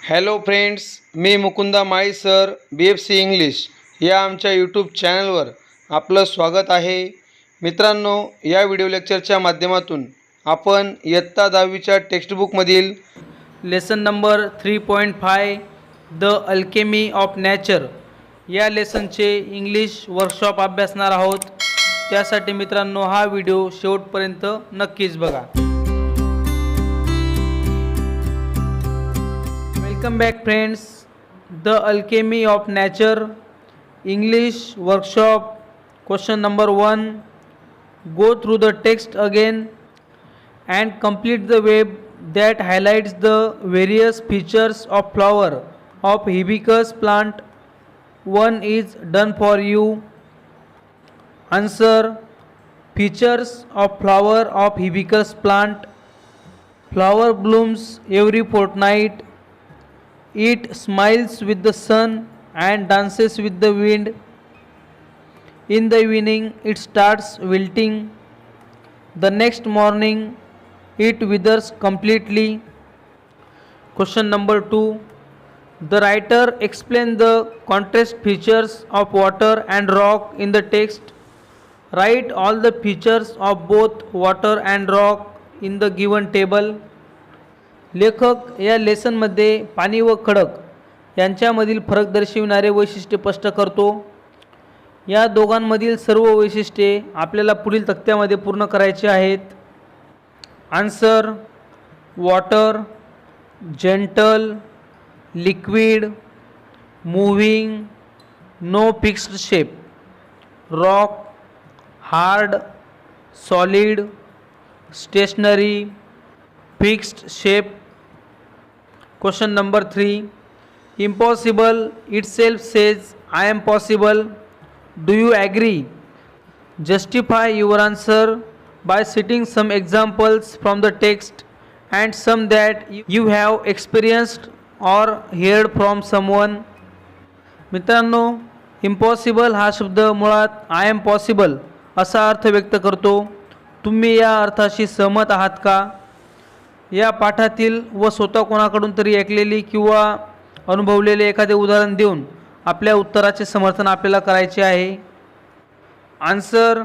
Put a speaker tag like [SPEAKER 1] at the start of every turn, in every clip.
[SPEAKER 1] Hello friends, मी मुकुंदा माळी sir BFC English या आमच्या YouTube चॅनलवर आपलं स्वागत आहे. मित्रांनो, या व्हिडिओ लेक्चरच्या माध्यमातून आपण इयत्ता 10वीच्या टेक्स्टबुकमधील
[SPEAKER 2] lesson number 3.5 the alchemy of nature या लेसनचे इंग्लिश वर्कशॉप अभ्यासणार आहोत. त्यासाठी मित्रांनो हा व्हिडिओ शेवटपर्यंत नक्कीच बघा. Welcome back friends. The alchemy of nature English workshop. Question number 1. Go through the text again and complete the web that highlights the various features of flower of hibiscus plant. 1 is done for you. Answer: features of flower of hibiscus plant. Flower blooms every fortnight. It smiles with the sun and dances with the wind. In the evening it starts wilting. The next morning it withers completely. Question number 2. The writer explains the contrast features of water and rock in the text. Write all the features of both water and rock in the given table. लेखक या लेसनमध्ये पाणी व खडक यांच्यामधील फरक दर्शविणारे वैशिष्ट्य स्पष्ट करतो. या दोघांमधील सर्व वैशिष्ट्ये आपल्याला पुढील तक्त्यामध्ये पूर्ण करायची आहेत. Answer: water, gentle, liquid, moving, no fixed shape. Rock, hard, solid, stationary, fixed shape. Question number 3. Impossible itself says I am possible. Do you agree? Justify your answer by citing some examples from the text and some that you have experienced or heard from someone. मित्रांनो, impossible हा शब्द मुळात I am possible असा अर्थ व्यक्त करतो. तुम्ही या अर्थाशी सहमत आहात का? या पाठातील व स्वतः कोणाकडून तरी ऐकलेली किंवा अनुभवलेले एखादे उदाहरण देऊन आपल्या उत्तराचे समर्थन आपल्याला करायचे आहे. Answer: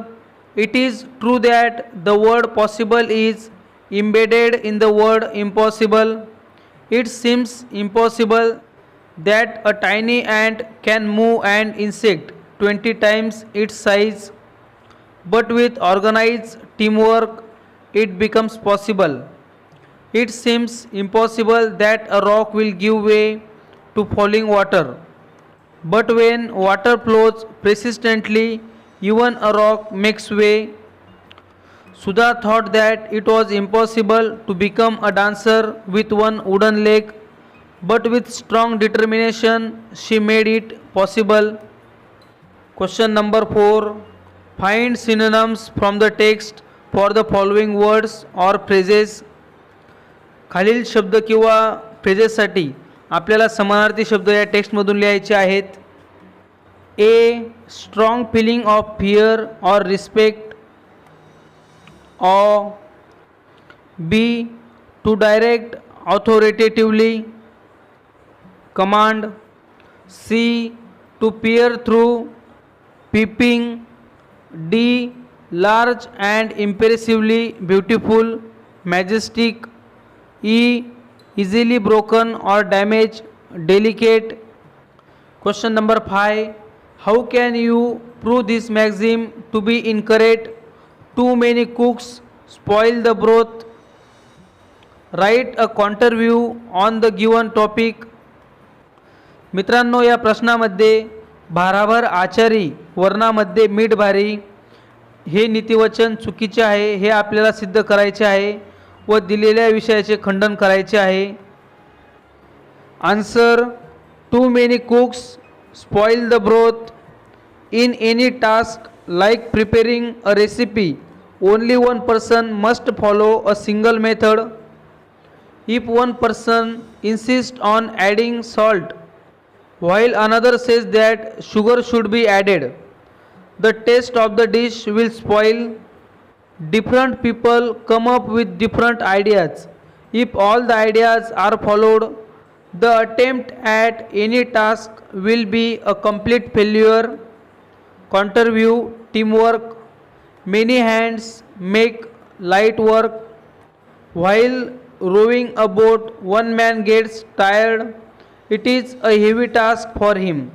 [SPEAKER 2] It is true that the word possible is embedded in the word impossible. It seems impossible that a tiny ant can move an insect 20 times its size, but with organized teamwork it becomes possible. It seems impossible that a rock will give way to falling water, but when water flows persistently, even a rock makes way. Sudha thought that it was impossible to become a dancer with one wooden leg, but with strong determination she made it possible. Question number 4. Find synonyms from the text for the following words or phrases. खालील शब्द किंवा फ्रेजेससाठी आपल्याला समानार्थी शब्द या टेक्स्टमधून लिहायचे आहेत. A. Strong feeling of fear or respect. Or B. To direct authoritatively. Command. C. To peer through. Peeping. D. Large and impressively beautiful, majestic. E. Easily broken or damaged, delicate. Question number 5. How can you prove this maxim to be incorrect? Too many cooks spoil the broth. Write a counter view on the given topic. मित्रांनो, या प्रश्नामध्ये भाराभर आचारी वर्णामध्ये मीठ भारी हे नीतिवचन चुकीचे आहे हे आपल्याला सिद्ध करायचे आहे व दिलेल्या विषयाचे खंडन करायचे आहे. Answer: Too many cooks spoil the broth. In any task like preparing a recipe, only one person must follow a single method. If one person insists on adding salt while another says that sugar should be added, the taste of the dish will spoil. Different people come up with different ideas. If all the ideas are followed, The attempt at any task will be a complete failure. Counterview, teamwork. Many hands make light work. While rowing a boat, one man gets tired. It is a heavy task for him.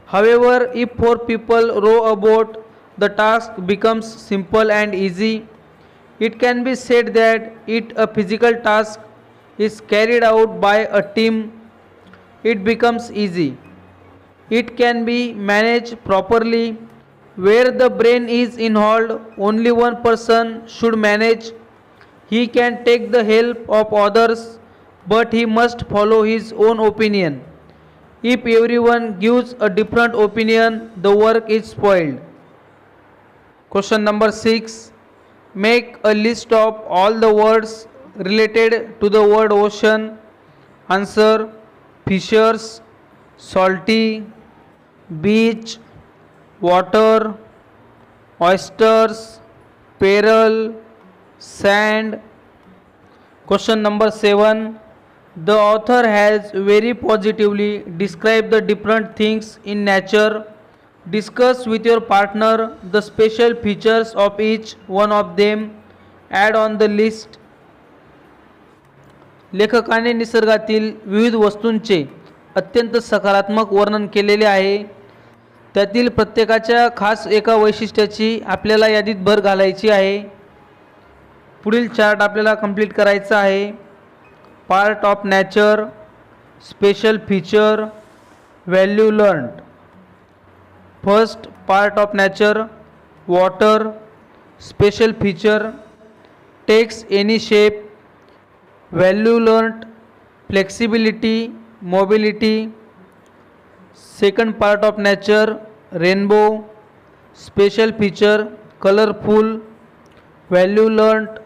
[SPEAKER 2] However, if four people row a boat, the task becomes simple and easy. It can be said that if a physical task is carried out by a team, it becomes easy. It can be managed properly. Where the brain is involved, only one person should manage. He can take the help of others, but he must follow his own opinion. If everyone gives a different opinion, the work is spoiled. Question number 6. Make a list of all the words related to the word ocean. Answer: fishers, salty, beach, water, oysters, peril, sand. Question number 7. The author has very positively described the different things in nature. Discuss with your partner the special features of each one of them. Add on the list. लेखकाने निसर्गातील विविध वस्तूंचे अत्यंत सकारात्मक वर्णन केलेले आहे. त्यातील प्रत्येकाच्या खास एका वैशिष्ट्याची आपल्याला यादीत भर घालायची आहे. पुढील चार्ट आपल्याला कंप्लीट करायचा आहे. Part of nature, special feature, value learned. First part of nature, water. Special feature, takes any shape. Value learnt, flexibility, mobility. Second part of nature, rainbow. Special feature, colorful. Value learnt,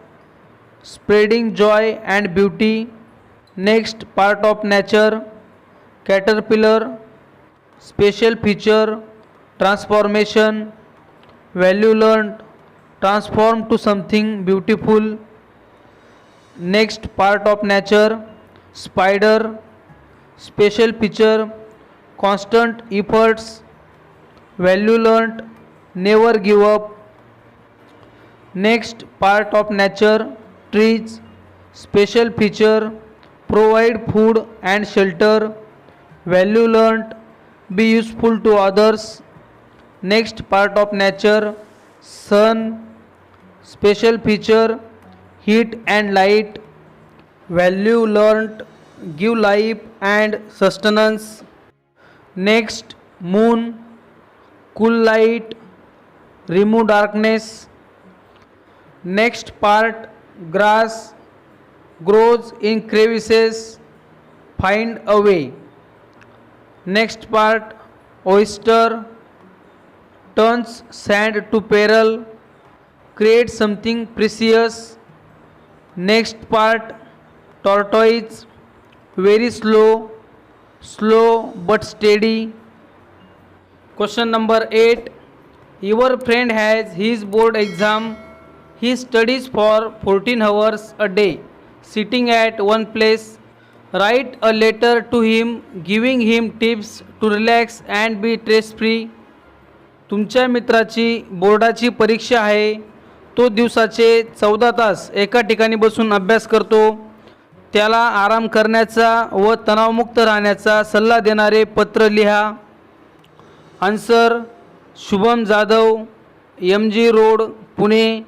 [SPEAKER 2] spreading joy and beauty. Next part of nature, caterpillar. Special feature, transformation. Value learnt, transform to something beautiful. Next part of nature, spider. Special feature, constant efforts. Value learnt, never give up. Next part of nature, trees. Special feature, provide food and shelter. Value learnt, be useful to others. Next part of nature, sun. Special feature, heat and light. Value learnt, give life and sustenance. Next, moon. Cool light, remove darkness. Next part, grass. Grows in crevices, find a way. Next part, oyster. Turns sand to pearl, create something precious. Next part, tortoise. Very slow, slow but steady. Question number 8. Your friend has his board exam. He studies for 14 hours a day, sitting at one place. Write a letter to him giving him tips to relax and be stress free. तुमच्या मित्राची बोर्डाची परीक्षा आहे. तो दिवसाचे 14 तास एका ठिकाणी बसून अभ्यास करतो. त्याला आराम करण्याचा व तणावमुक्त राहण्याचा सल्ला देणारे पत्र लिहा. Answer: Shubham Jadhav, MG road, Pune,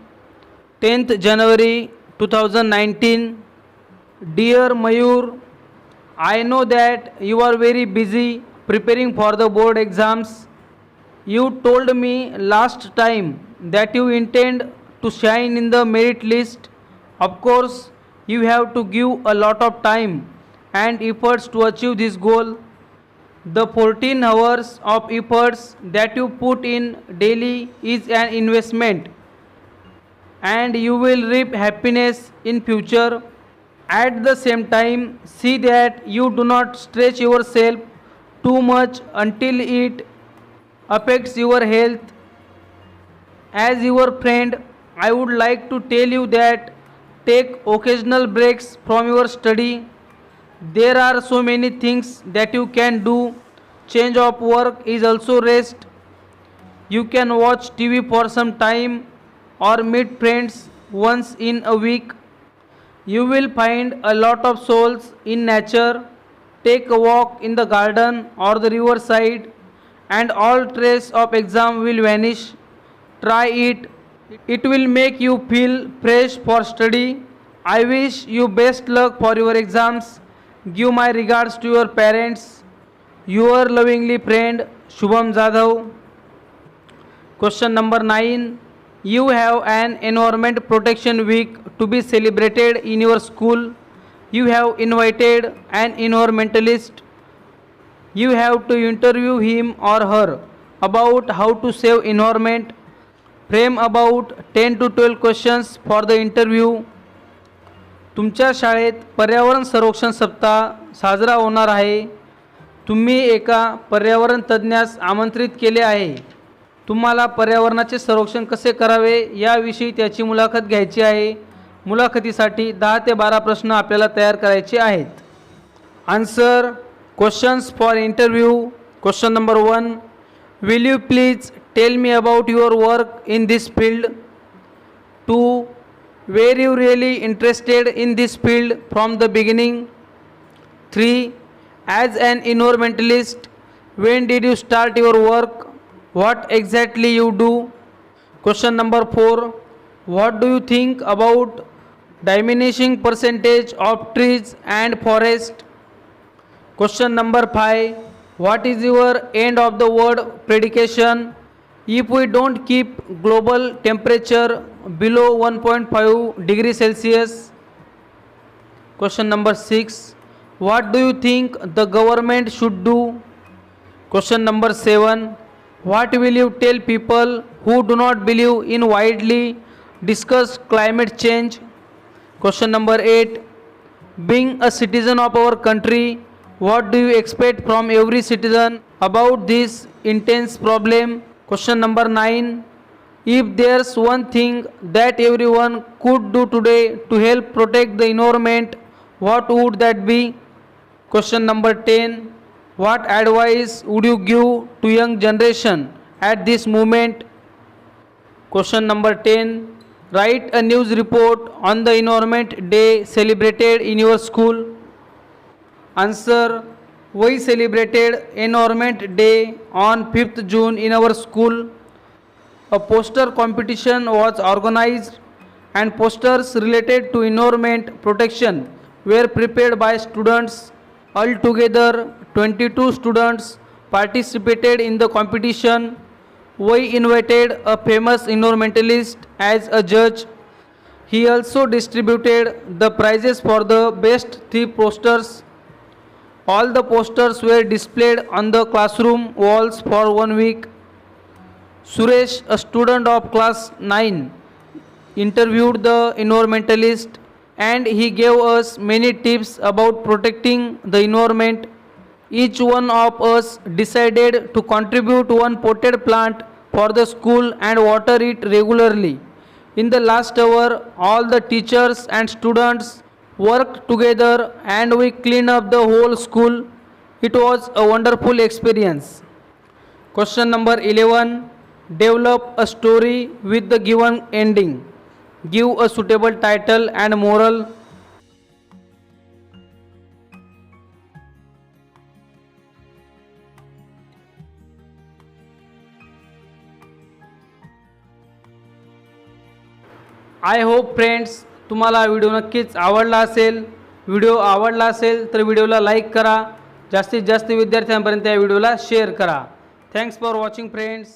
[SPEAKER 2] 10th January 2019. Dear Mayur, I know that you are very busy preparing for the board exams. You told me last time that you intend to shine in the merit list. Of course, you have to give a lot of time and efforts to achieve this goal. The 14 hours of efforts that you put in daily is an investment, and you will reap happiness in future. At the same time, see that you do not stretch yourself too much until it affects your health. As your friend, I would like to tell you that take occasional breaks from your study. There are so many things that you can do. Change of work is also rest. You can watch TV for some time or meet friends once in a week. You will find a lot of souls in nature. Take a walk in the garden or the riverside, and all trace of exam will vanish. Try it. It will make you feel fresh for study. I wish you best luck for your exams. Give my regards to your parents. Your lovingly friend Shubham Jadhav. Question number 9. You have an Environment Protection Week to be celebrated in your school. You have invited an environmentalist. You have to interview him or her about how to save environment. Frame about 10 to 12 questions for the interview. तुमच्या शाळेत पर्यावरण संरक्षण सप्ताह साजरा होणार आहे. तुम्ही एका पर्यावरण तज्ज्ञास आमंत्रित केले आहे. तुम्हाला पर्यावरणाचे संरक्षण कसे करावे याविषयी त्याची मुलाखत घ्यायची आहे. मुलाखतीसाठी 10 ते 12 प्रश्न आपल्याला तयार करायचे आहेत. Answer questions for interview. Question number 1. Will you please tell me about your work in this field. 2. Were you really interested in this field from the beginning? 3. As an environmentalist, when did you start your work? What exactly you do? Question number 4. What do you think about diminishing percentage of trees and forest? Question number 5. What is your end of the world prediction? If we don't keep global temperature below 1.5 degrees Celsius. Question number 6. What do you think the government should do? Question number 7. What will you tell people who do not believe in widely discussed climate change? Question number 8. Being a citizen of our country, what do you expect from every citizen about this intense problem? Question number 9. If there's one thing that everyone could do today to help protect the environment, what would that be? Question number 10. What advice would you give to young generation at this moment? Question number 10. Write a news report on the Environment Day celebrated in your school. Answer. We celebrated Environment Day on 5th June in our school. A poster competition was organized and posters related to environment protection were prepared by students. Altogether, 22 students participated in the competition. We invited a famous environmentalist as a judge. He also distributed the prizes for the best 3 posters. All the posters were displayed on the classroom walls for 1 week. Suresh, a student of class 9, interviewed the environmentalist and he gave us many tips about protecting the environment. Each one of us decided to contribute one potted plant for the school and water it regularly. In the last hour, all the teachers and students worked together and we cleaned up the whole school. It was a wonderful experience. Question number 11. Develop a story with the given ending. Give a suitable title and moral. I hope friends तुम्हाला video नक्कीच आवडला असेल. Video आवडला असेल तर व्हिडिओला like करा. जास्तीत जास्त विद्यार्थ्यांपर्यंत या व्हिडिओला शेअर करा. Thanks for watching friends.